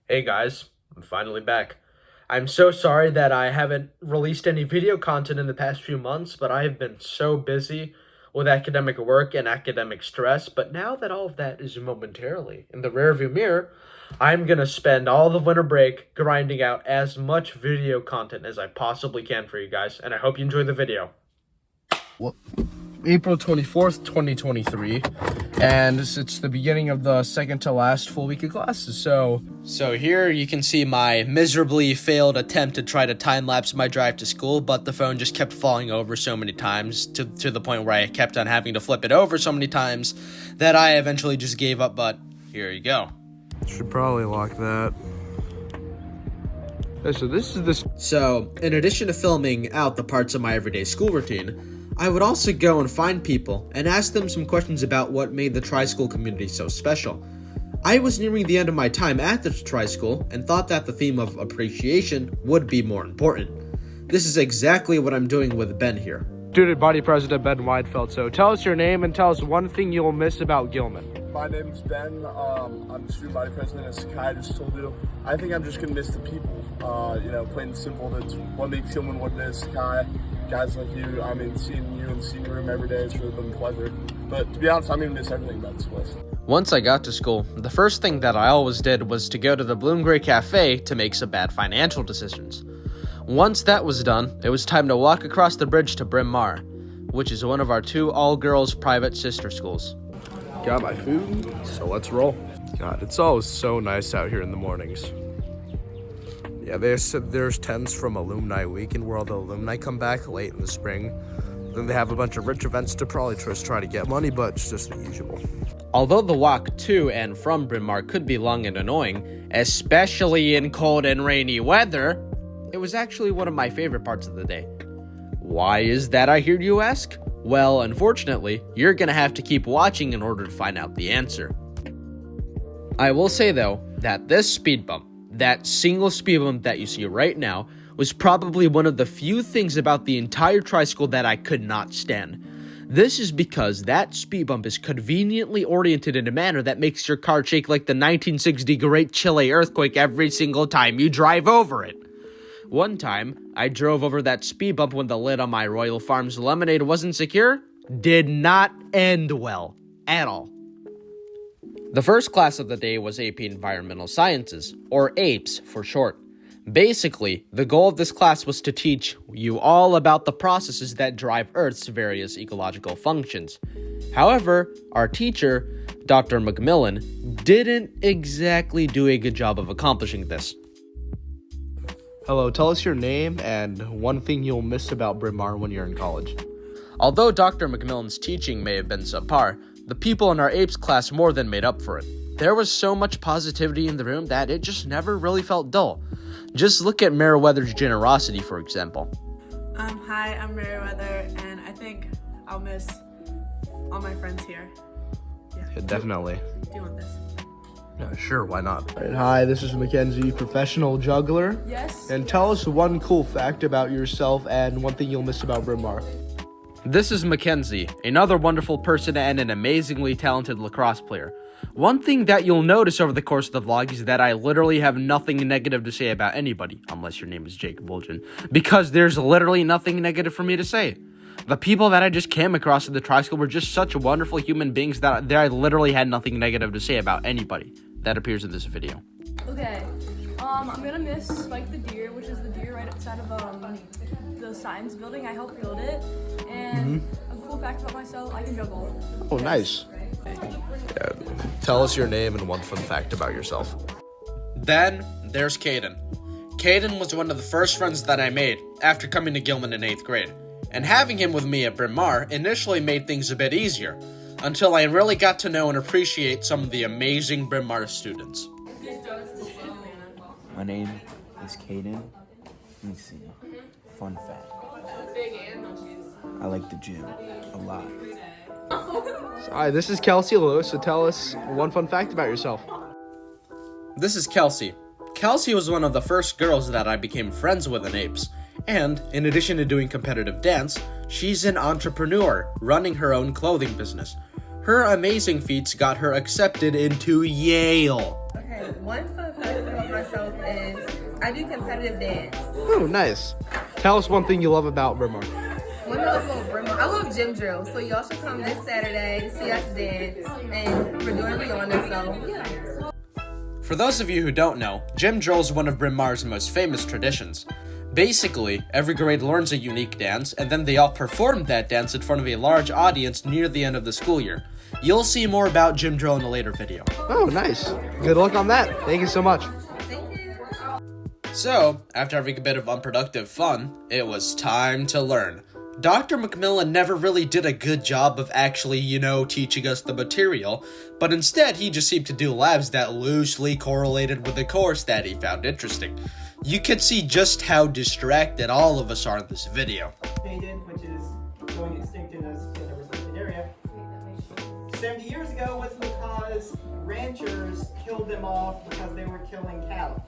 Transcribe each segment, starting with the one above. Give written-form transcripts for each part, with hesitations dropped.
Hey guys, I'm finally back. I'm so sorry that I haven't released any video content in the past few months, but I have been so busy with academic work and academic stress. But now that all of that is momentarily in the rearview mirror, I'm gonna spend all the winter break grinding out as much video content as I possibly can for you guys, and I hope you enjoy the video. Well, April 24th, 2023, and it's the beginning of the second to last full week of classes. So here you can see my miserably failed attempt to try to time-lapse my drive to school, but the phone just kept falling over so many times to the point where I kept on having to flip it over so many times that I eventually just gave up, but here you go. Should probably lock that. So, in addition to filming out the parts of my everyday school routine, I would also go and find people and ask them some questions about what made the tri-school community so special. I was nearing the end of my time at the tri-school and thought that the theme of appreciation would be more important. This is exactly what I'm doing with Ben here. Student Body President Ben Weidfeld. So tell us your name and tell us one thing you'll miss about Gilman. My name's Ben. I'm the student body president, as Kai just told you. I think I'm just gonna miss the people. Plain and simple. That's what makes Gilman what it is. Kai, guys like you. I mean, seeing you in the senior room every day has really been a pleasure. But to be honest, I'm gonna miss everything about this place. Once I got to school, the first thing that I always did was to go to the Bloom Gray Cafe to make some bad financial decisions. Once that was done, it was time to walk across the bridge to Bryn Mawr, which is one of our two all-girls private sister schools. Got my food, so let's roll. God, it's always so nice out here in the mornings. Yeah, they said there's tents from Alumni Weekend where all the alumni come back late in the spring. Then they have a bunch of rich events to probably just try to get money, but it's just the usual. Although the walk to and from Bryn Mawr could be long and annoying, especially in cold and rainy weather, it was actually one of my favorite parts of the day. Why is that, I hear you ask? Well, unfortunately, you're gonna have to keep watching in order to find out the answer. I will say though, that this speed bump, that single speed bump that you see right now, was probably one of the few things about the entire tri-school that I could not stand. This is because that speed bump is conveniently oriented in a manner that makes your car shake like the 1960 Great Chile earthquake every single time you drive over it. One time, I drove over that speed bump when the lid on my Royal Farms lemonade wasn't secure. Did not end well, at all. The first class of the day was AP Environmental Sciences, or APES for short. Basically, the goal of this class was to teach you all about the processes that drive Earth's various ecological functions. However, our teacher, Dr. McMillan, didn't exactly do a good job of accomplishing this. Hello, tell us your name and one thing you'll miss about Bryn Mawr when you're in college. Although Dr. McMillan's teaching may have been subpar, the people in our APES class more than made up for it. There was so much positivity in the room that it just never really felt dull. Just look at Meriwether's generosity, for example. Hi, I'm Meriwether, and I think I'll miss all my friends here. Yeah, definitely. Do you want this? Yeah, sure, why not? Hi, this is Mackenzie, professional juggler. Yes. And tell us one cool fact about yourself and one thing you'll miss about Bryn Mawr. This is Mackenzie, another wonderful person and an amazingly talented lacrosse player. One thing that you'll notice over the course of the vlog is that I literally have nothing negative to say about anybody, unless your name is Jake Bulgin, because there's literally nothing negative for me to say. The people that I just came across in the tri-school were just such wonderful human beings that I literally had nothing negative to say about anybody that appears in this video. Okay, I'm gonna miss Spike the Deer, which is the deer right outside of the science building. I helped build it, and a cool fact about myself, I can juggle. Oh, nice. Tell us your name and one fun fact about yourself. Then there's Caden. Caden was one of the first friends that I made after coming to Gilman in 8th grade, and having him with me at Bryn Mawr initially made things a bit easier, until I really got to know and appreciate some of the amazing Bryn Mawr students. My name is Caden. Let me see. Fun fact. I like the gym a lot. Hi, this is Kelsey Lewis, so tell us one fun fact about yourself. This is Kelsey. Kelsey was one of the first girls that I became friends with in APES, and in addition to doing competitive dance, she's an entrepreneur running her own clothing business. Her amazing feats got her accepted into Yale. Okay, one fun I like about myself is I do competitive dance. Oh, nice. Tell us one thing you love about Bryn Mawr. One thing I love about Bryn Mawr, I love gym drill. So y'all should come this Saturday to see us dance. And we're doing Rihanna, so yeah. For those of you who don't know, gym drill is one of Bryn Mawr's most famous traditions. Basically, every grade learns a unique dance, and then they all perform that dance in front of a large audience near the end of the school year. You'll see more about gym drill in a later video. Oh, nice. Good luck on that. Thank you so much. Thank you. So, after having a bit of unproductive fun, it was time to learn. Dr. McMillan never really did a good job of actually, teaching us the material, but instead he just seemed to do labs that loosely correlated with the course that he found interesting. You can see just how distracted all of us are in this video. Hated, which is going extinct in this restricted area. 70 years ago was because ranchers killed them off because they were killing cattle.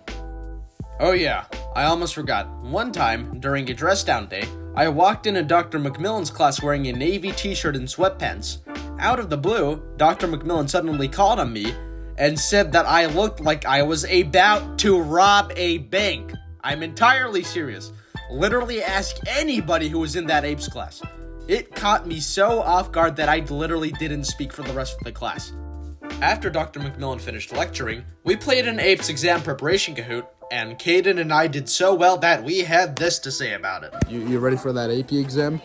Oh yeah, I almost forgot. One time, during a dress down day, I walked into Dr. McMillan's class wearing a navy t-shirt and sweatpants. Out of the blue, Dr. McMillan suddenly called on me and said that I looked like I was about to rob a bank. I'm entirely serious. Literally ask anybody who was in that apes class. It caught me so off guard that I literally didn't speak for the rest of the class. After Dr. McMillan finished lecturing, we played an apes exam preparation Kahoot, and Caden and I did so well that we had this to say about it. You ready for that AP exam?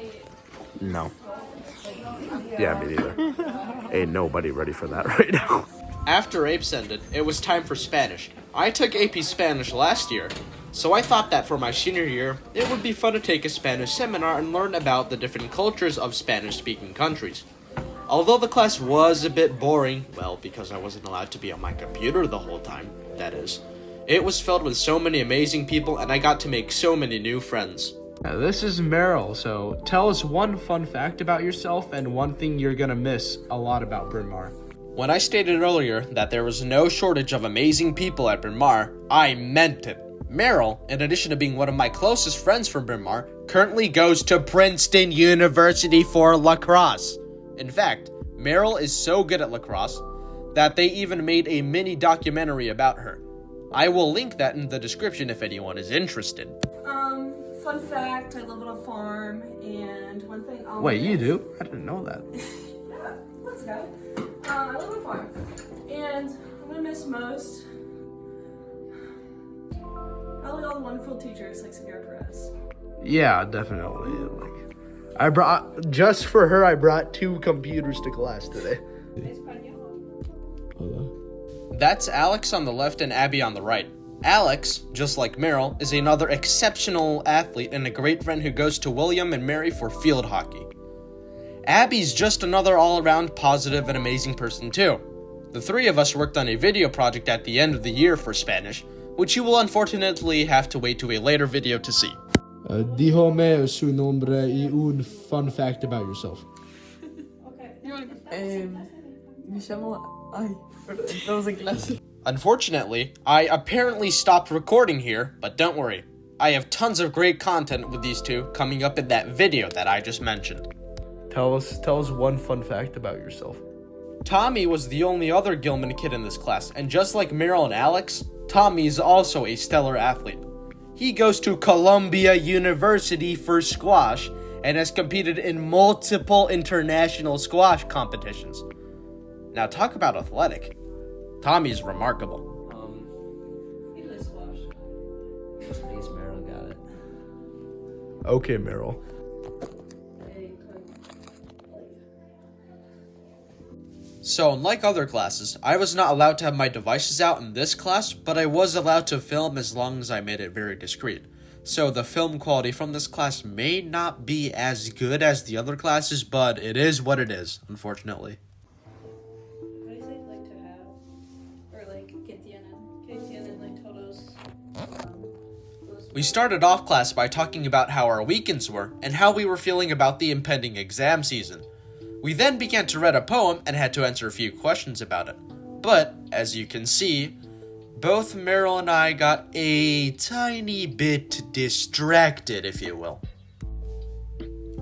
No. Yeah, me neither. Ain't nobody ready for that right now. After apes ended, it was time for Spanish. I took AP Spanish last year, so I thought that for my senior year, it would be fun to take a Spanish seminar and learn about the different cultures of Spanish-speaking countries. Although the class was a bit boring, well, because I wasn't allowed to be on my computer the whole time, that is, it was filled with so many amazing people and I got to make so many new friends. Now, this is Meryl, so tell us one fun fact about yourself and one thing you're gonna miss a lot about Bryn Mawr. When I stated earlier that there was no shortage of amazing people at Bryn Mawr, I meant it. Meryl, in addition to being one of my closest friends from Bryn Mawr, currently goes to Princeton University for lacrosse. In fact, Meryl is so good at lacrosse that they even made a mini documentary about her. I will link that in the description if anyone is interested. Fun fact, I live on a farm, and one thing I'll Wait, you miss- do? I didn't know that. Yeah, let's go. I live on a farm, and I'm gonna miss most probably all the wonderful teachers like Senora Perez. Yeah, definitely. I brought, just for her, I brought 2 computers to class today. That's Alex on the left and Abby on the right. Alex, just like Meryl, is another exceptional athlete and a great friend who goes to William and Mary for field hockey. Abby's just another all-around positive and amazing person too. The 3 of us worked on a video project at the end of the year for Spanish, which you will unfortunately have to wait to a later video to see. Dígame su nombre y un fun fact about yourself. Me llamo... Ay, estamos en clase. Unfortunately, I apparently stopped recording here, but don't worry. I have tons of great content with these 2 coming up in that video that I just mentioned. Tell us one fun fact about yourself. Tommy was the only other Gilman kid in this class, and just like Meryl and Alex, Tommy is also a stellar athlete. He goes to Columbia University for squash and has competed in multiple international squash competitions. Now talk about athletic. Tommy's remarkable. He plays squash. Just in case Meryl got it. Okay, Meryl. So, unlike other classes, I was not allowed to have my devices out in this class, but I was allowed to film as long as I made it very discreet. So the film quality from this class may not be as good as the other classes, but it is what it is, unfortunately. What do you say like to have? Or like KTN like todos. We started off class by talking about how our weekends were and how we were feeling about the impending exam season. We then began to read a poem and had to answer a few questions about it. But, as you can see, both Meryl and I got a tiny bit distracted, if you will.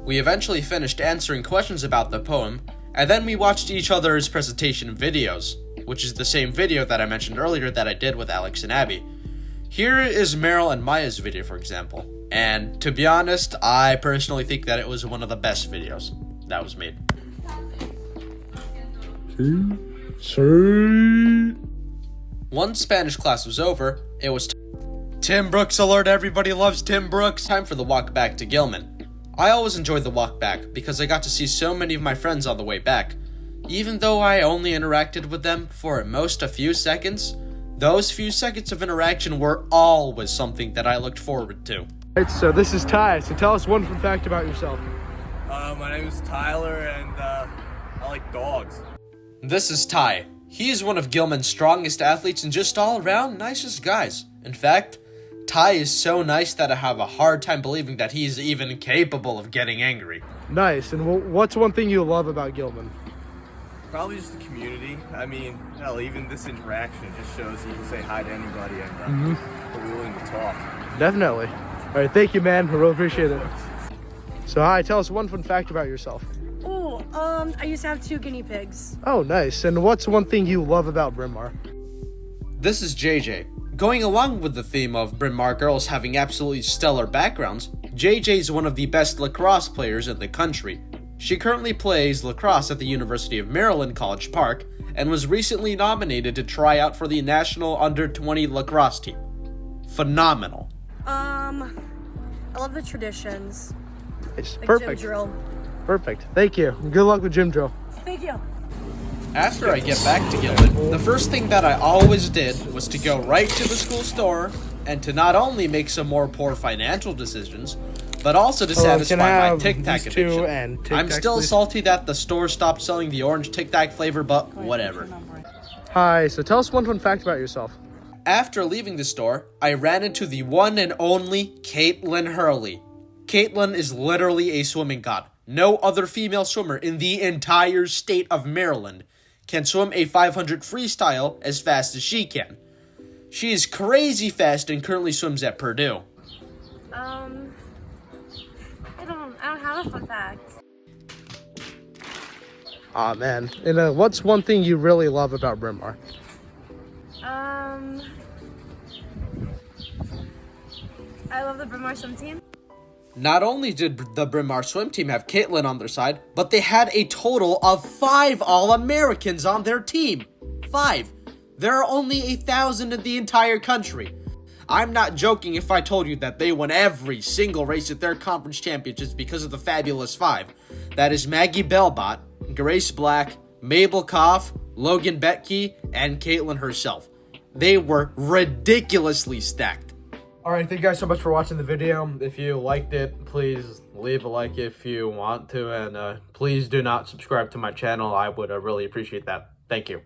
We eventually finished answering questions about the poem, and then we watched each other's presentation videos. which is the same video that I mentioned earlier that I did with Alex and Abby. Here is Meryl and Maya's video, for example. And to be honest, I personally think that it was one of the best videos that was made. Once Spanish class was over, it was Tim Brooks alert, everybody loves Tim Brooks. Time for the walk back to Gilman. I always enjoyed the walk back because I got to see so many of my friends on the way back. Even though I only interacted with them for at most a few seconds, those few seconds of interaction were always something that I looked forward to. Alright, so this is Ty. So tell us one fun fact about yourself. My name is Tyler, and I like dogs. This is Ty. He is one of Gilman's strongest athletes and just all around nicest guys. In fact, Ty is so nice that I have a hard time believing that he's even capable of getting angry. Nice. And what's one thing you love about Gilman? Probably just the community. I mean, hell, even this interaction just shows you can say hi to anybody and be willing to talk. Definitely. All right, thank you, man. I really appreciate it. So, hi, tell us one fun fact about yourself. Oh, I used to have 2 guinea pigs. Oh, nice. And what's one thing you love about Bryn Mawr? This is JJ. Going along with the theme of Bryn Mawr girls having absolutely stellar backgrounds, JJ is one of the best lacrosse players in the country. She currently plays lacrosse at the University of Maryland College Park and was recently nominated to try out for the National Under-20 lacrosse team. Phenomenal. I love the traditions. It's like perfect. Gym drill. Perfect. Thank you. Good luck with gym drill. Thank you. After I get back to Gilman, the first thing that I always did was to go right to the school store and to not only make some more poor financial decisions, but also to satisfy my Tic Tac addiction. I'm still salty that the store stopped selling the orange Tic Tac flavor, but whatever. Hi, so tell us one fun fact about yourself. After leaving the store, I ran into the one and only Caitlin Hurley. Caitlin is literally a swimming god. No other female swimmer in the entire state of Maryland can swim a 500 freestyle as fast as she can. She is crazy fast and currently swims at Purdue. I don't have a fun fact. Aw, man. And what's one thing you really love about Bryn Mawr? I love the Bryn Mawr swim team. Not only did the Bryn Mawr swim team have Caitlin on their side, but they had a total of 5 All-Americans on their team. 5. There are only 1,000 in the entire country. I'm not joking if I told you that they won every single race at their conference championships because of the fabulous 5. That is Maggie Belbot, Grace Black, Mabel Koff, Logan Betke, and Caitlin herself. They were ridiculously stacked. Alright, thank you guys so much for watching the video. If you liked it, please leave a like if you want to, and please do not subscribe to my channel. I would really appreciate that. Thank you.